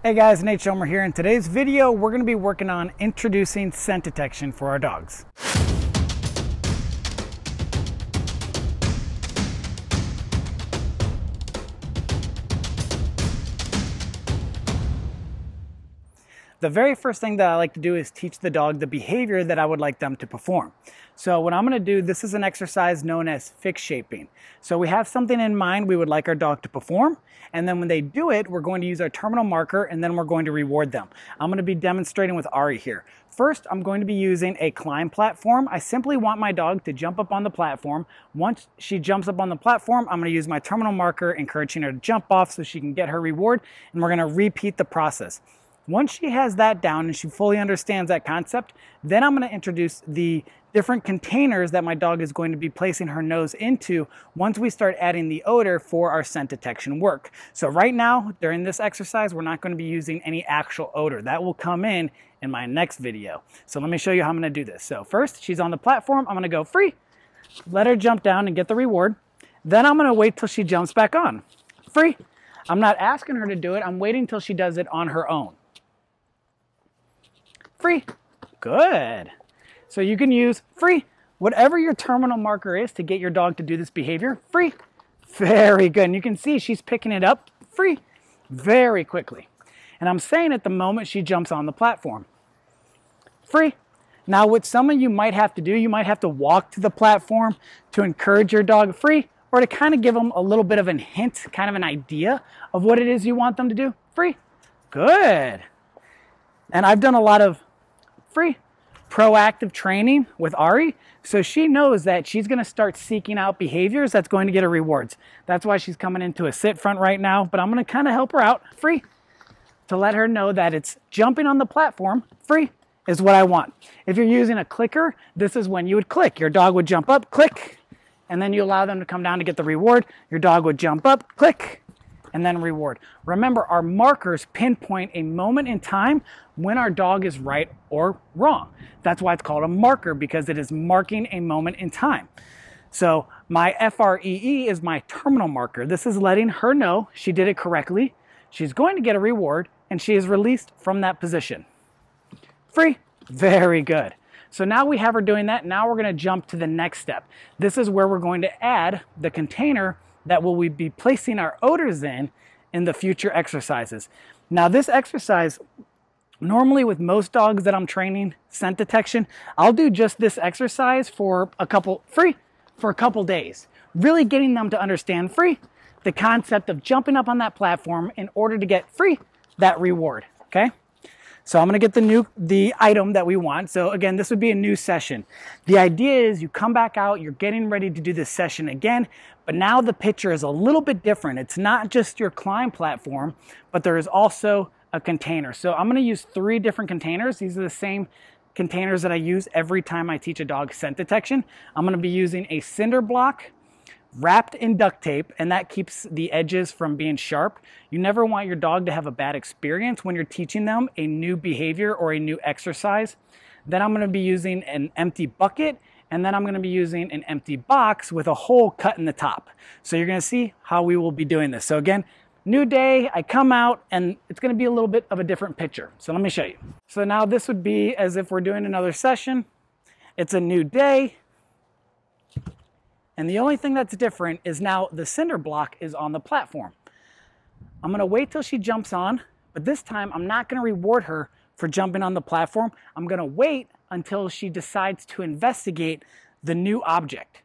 Hey guys, Nate Schoemer here. In today's video, we're going to be working on introducing scent detection for our dogs. The very first thing that I like to do is teach the dog the behavior that I would like them to perform. So what I'm going to do, this is an exercise known as fix shaping. So we have something in mind we would like our dog to perform, and then when they do it, we're going to use our terminal marker and then we're going to reward them. I'm going to be demonstrating with Ari here. First, I'm going to be using a climb platform. I simply want my dog to jump up on the platform. Once she jumps up on the platform, I'm going to use my terminal marker, encouraging her to jump off so she can get her reward, and we're going to repeat the process. Once she has that down and she fully understands that concept, then I'm going to introduce the different containers that my dog is going to be placing her nose into once we start adding the odor for our scent detection work. So right now, during this exercise, we're not going to be using any actual odor. That will come in my next video. So let me show you how I'm going to do this. So first, she's on the platform. I'm going to go free, let her jump down and get the reward. Then I'm going to wait till she jumps back on. Free. I'm not asking her to do it. I'm waiting till she does it on her own. Free. Good. So you can use free, whatever your terminal marker is to get your dog to do this behavior. Free. Very good. And you can see she's picking it up free very quickly. And I'm saying at the moment she jumps on the platform. Free. Now what some of you might have to do, you might have to walk to the platform to encourage your dog free, or to kind of give them a little bit of a hint, kind of an idea of what it is you want them to do. Free. Good. And I've done a lot of free proactive training with Ari, so she knows that she's going to start seeking out behaviors that's going to get her rewards. That's why she's coming into a sit front right now, but I'm going to kind of help her out free to let her know that it's jumping on the platform free is what I want. If you're using a clicker, this is when you would click. Your dog would jump up, click, and then you allow them to come down to get the reward. Your dog would jump up, click, and then reward. Remember, our markers pinpoint a moment in time when our dog is right or wrong. That's why it's called a marker, because it is marking a moment in time. So my FREE is my terminal marker. This is letting her know she did it correctly. She's going to get a reward, and she is released from that position. Free. Very good. So now we have her doing that. Now we're going to jump to the next step. This is where we're going to add the container that we will be placing our odors in the future exercises. Now this exercise, normally with most dogs that I'm training scent detection, I'll do just this exercise for a couple days, really getting them to understand the concept of jumping up on that platform in order to get that reward. Okay. So I'm going to get the item that we want. So again, this would be a new session. The idea is you come back out, you're getting ready to do this session again, but now the picture is a little bit different. It's not just your climb platform, but there is also a container. So I'm going to use 3 different containers. These are the same containers that I use every time I teach a dog scent detection. I'm going to be using a cinder block wrapped in duct tape, and that keeps the edges from being sharp. You never want your dog to have a bad experience when you're teaching them a new behavior or a new exercise. Then I'm going to be using an empty bucket, and then I'm going to be using an empty box with a hole cut in the top. So you're going to see how we will be doing this. So again, new day, I come out, and it's going to be a little bit of a different picture. So let me show you. So now this would be as if we're doing another session. It's a new day. And the only thing that's different is now the cinder block is on the platform. I'm going to wait till she jumps on, but this time I'm not going to reward her for jumping on the platform. I'm going to wait until she decides to investigate the new object.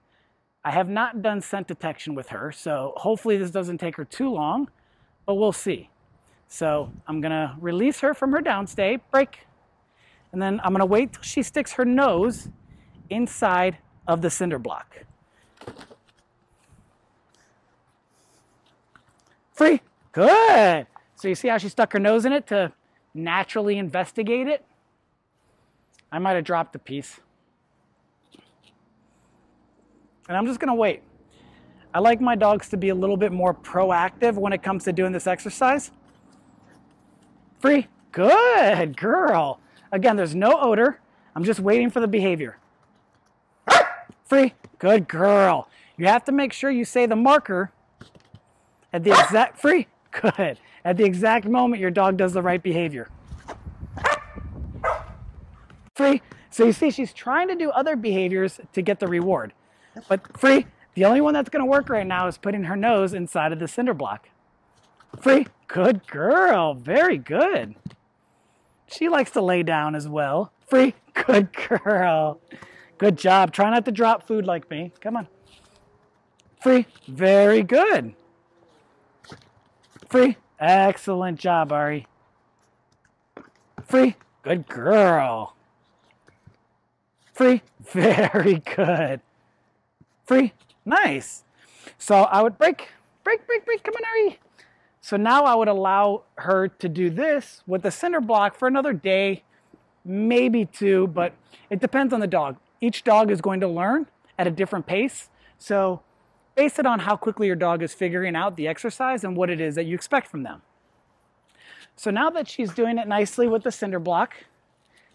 I have not done scent detection with her, so hopefully this doesn't take her too long, but we'll see. So I'm going to release her from her downstay, break, and then I'm going to wait till she sticks her nose inside of the cinder block. Free. Good. So you see how she stuck her nose in it to naturally investigate it? I might have dropped a piece. And I'm just going to wait. I like my dogs to be a little bit more proactive when it comes to doing this exercise. Free. Good girl. Again, there's no odor. I'm just waiting for the behavior. Free. Good girl. You have to make sure you say the marker at the exact free. Good. at the exact moment your dog does the right behavior. Free. So you see, she's trying to do other behaviors to get the reward. But free. The only one that's going to work right now is putting her nose inside of the cinder block. Free. Good girl. Very good. She likes to lay down as well. Free. Good girl. Good job. Try not to drop food like me. Come on. Free. Very good. Free. Excellent job, Ari. Free. Good girl. Free. Very good. Free. Nice. So I would break. Come on, Ari. So now I would allow her to do this with the cinder block for another day, maybe two, but it depends on the dog. Each dog is going to learn at a different pace. So base it on how quickly your dog is figuring out the exercise and what it is that you expect from them. So now that she's doing it nicely with the cinder block,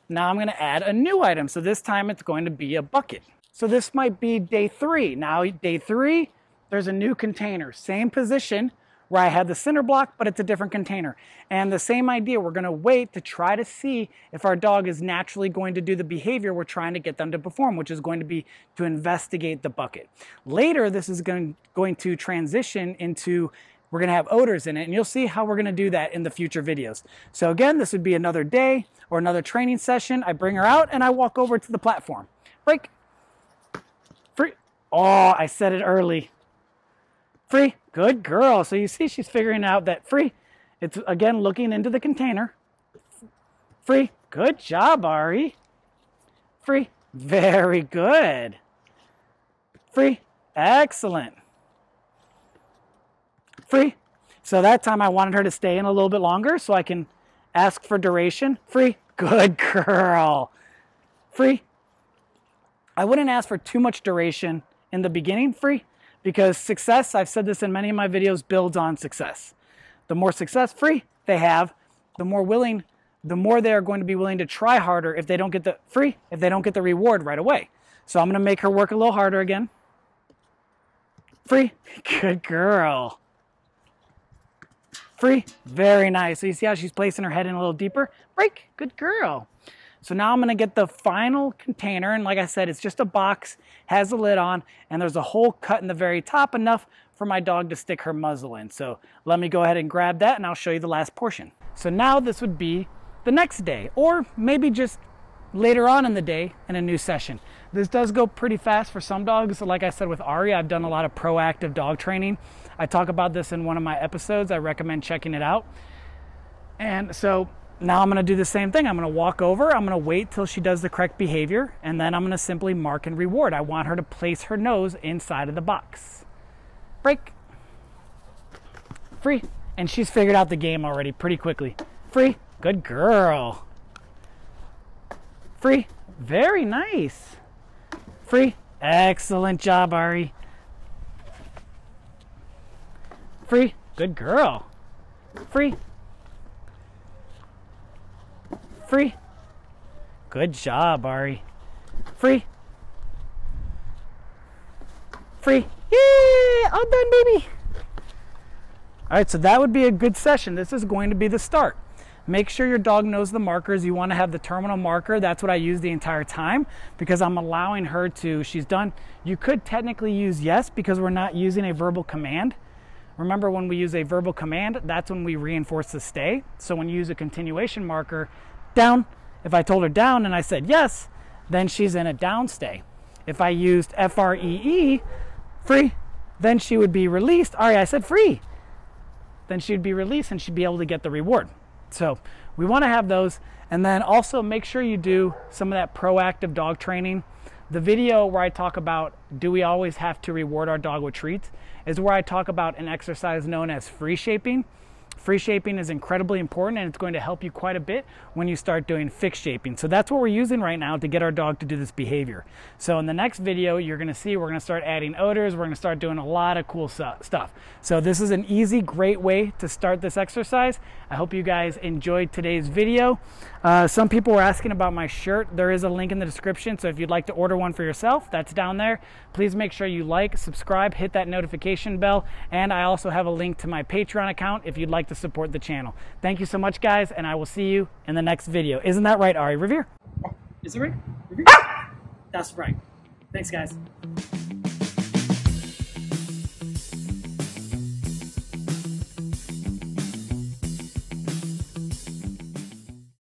now I'm going to add a new item. So this time it's going to be a bucket. So this might be day 3. Now day 3, there's a new container. Same position where I had the cinder block, but it's a different container. And the same idea, we're going to wait to try to see if our dog is naturally going to do the behavior we're trying to get them to perform, which is going to be to investigate the bucket. Later, this is going to transition into, we're going to have odors in it, and you'll see how we're going to do that in the future videos. So again, this would be another day or another training session. I bring her out and I walk over to the platform. Break. Free. Oh, I said it early. Free. Good girl. So you see she's figuring out that free. It's again looking into the container. Free. Good job, Ari. Free. Very good. Free. Excellent. Free. So that time I wanted her to stay in a little bit longer so I can ask for duration. Free. Good girl. Free. I wouldn't ask for too much duration in the beginning. Free. Because success, I've said this in many of my videos, builds on success. The more success free they have, the more they are going to be willing to try harder if they don't get the reward right away. So I'm going to make her work a little harder again. Free. Good girl. Free. Very nice. So you see how she's placing her head in a little deeper? Break. Good girl. So now I'm going to get the final container, and like I said, it's just a box, has a lid on, and there's a hole cut in the very top, enough for my dog to stick her muzzle in. So let me go ahead and grab that, and I'll show you the last portion. So now this would be the next day, or maybe just later on in the day in a new session. This does go pretty fast for some dogs. Like I said with Ari, I've done a lot of proactive dog training. I talk about this in one of my episodes. I recommend checking it out. And so now I'm going to do the same thing. I'm going to walk over. I'm going to wait till she does the correct behavior, and then I'm going to simply mark and reward. I want her to place her nose inside of the box. Break. Free. And she's figured out the game already pretty quickly. Free. Good girl. Free. Very nice. Free. Excellent job, Ari. Free. Good girl. Free. Free. Good job, Ari. Free. Free. Yay! All done, baby. All right, so that would be a good session. This is going to be the start. Make sure your dog knows the markers. You want to have the terminal marker. That's what I use the entire time because I'm allowing her to, she's done. You could technically use yes because we're not using a verbal command. Remember, when we use a verbal command, that's when we reinforce the stay. So when you use a continuation marker, down, if I told her down and I said yes, then she's in a down stay. If I used FREE, free, then she would be released. All right, I said free. Then she'd be released and she'd be able to get the reward. So we want to have those. And then also make sure you do some of that proactive dog training. The video where I talk about, do we always have to reward our dog with treats, is where I talk about an exercise known as free shaping. Free shaping is incredibly important, and it's going to help you quite a bit when you start doing fixed shaping. So that's what we're using right now to get our dog to do this behavior. So in the next video, you're going to see we're going to start adding odors. We're going to start doing a lot of cool stuff. So this is an easy, great way to start this exercise. I hope you guys enjoyed today's video. Some people were asking about my shirt. There is a link in the description, so if you'd like to order one for yourself, that's down there. Please make sure you like, subscribe, hit that notification bell, and I also have a link to my Patreon account if you'd like like to support the channel. Thank you so much, guys, and I will see you in the next video. Isn't that right, Ari? Revere. Is it right? Revere? That's right. Thanks, guys.